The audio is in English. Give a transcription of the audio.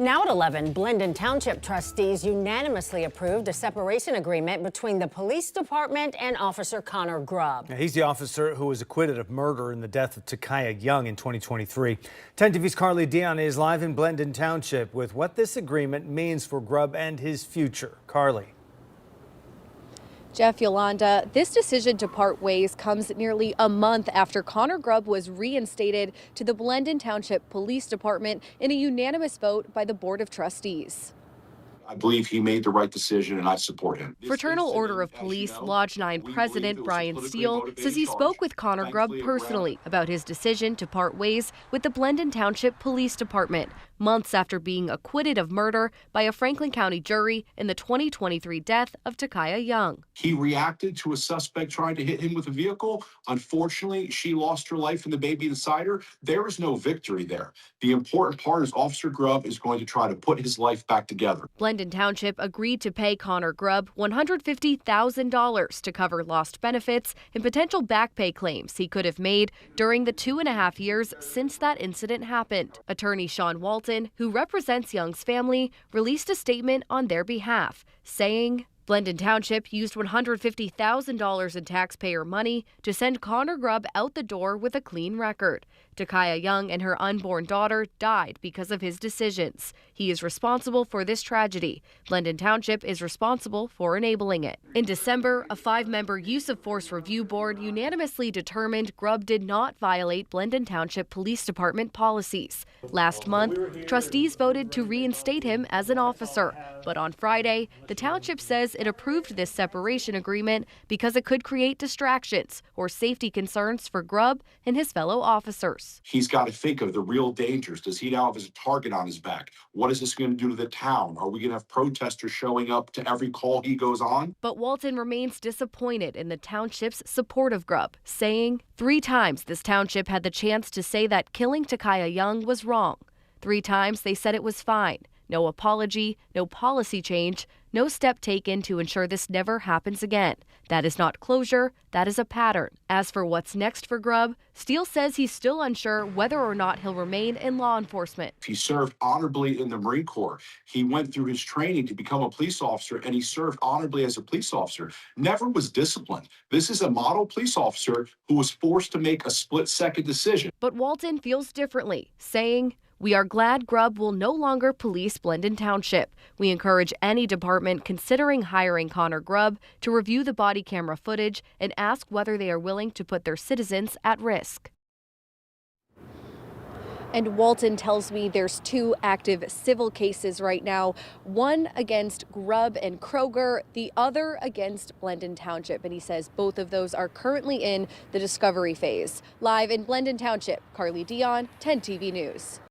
Now at 11, Blendon Township trustees unanimously approved a separation agreement between the police department and Officer Connor Grubb. He's the officer who was acquitted of murder in the death of Takaya Young in 2023. 10 TV's Carly Dion is live in Blendon Township with what this agreement means for Grubb and his future. Carly. Jeff, Yolanda, this decision to part ways comes nearly a month after Connor Grubb was reinstated to the Blendon Township Police Department in a unanimous vote by the Board of Trustees. I believe he made the right decision, and I support him. Fraternal Order of Police Lodge 9 President Brian Steele says he spoke with Connor Grubb personally about his decision to part ways with the Blendon Township Police Department, months after being acquitted of murder by a Franklin County jury in the 2023 death of Takaya Young. He reacted to a suspect trying to hit him with a vehicle. Unfortunately, she lost her life and the baby inside her. There is no victory there. The important part is Officer Grubb is going to try to put his life back together. Blendon Township agreed to pay Connor Grubb $150,000 to cover lost benefits and potential back pay claims he could have made during the 2.5 years since that incident happened. Attorney Sean Walton, who represents Young's family, released a statement on their behalf, saying, Blendon Township used $150,000 in taxpayer money to send Connor Grubb out the door with a clean record. Takaya Young and her unborn daughter died because of his decisions. He is responsible for this tragedy. Blendon Township is responsible for enabling it. In December, a 5-member use of force review board unanimously determined Grubb did not violate Blendon Township Police Department policies. Last month, trustees voted to reinstate him as an officer. But on Friday, the township says it approved this separation agreement because it could create distractions or safety concerns for Grubb and his fellow officers. He's got to think of the real dangers. Does he now have a target on his back? What is this going to do to the town? Are we going to have protesters showing up to every call he goes on? But Walton remains disappointed in the township's support of Grubb, saying 3 times this township had the chance to say that killing Takaya Young was wrong. 3 times they said it was fine. No apology, no policy change, no step taken to ensure this never happens again. That is not closure, that is a pattern. As for what's next for Grubb, Steele says he's still unsure whether or not he'll remain in law enforcement. He served honorably in the Marine Corps. He went through his training to become a police officer, and he served honorably as a police officer. Never was disciplined. This is a model police officer who was forced to make a split-second decision. But Walton feels differently, saying, we are glad Grubb will no longer police Blendon Township. We encourage any department considering hiring Connor Grubb to review the body camera footage and ask whether they are willing to put their citizens at risk. And Walton tells me there's 2 active civil cases right now, one against Grubb and Kroger, the other against Blendon Township. And he says both of those are currently in the discovery phase. Live in Blendon Township, Carly Dion, 10 TV News.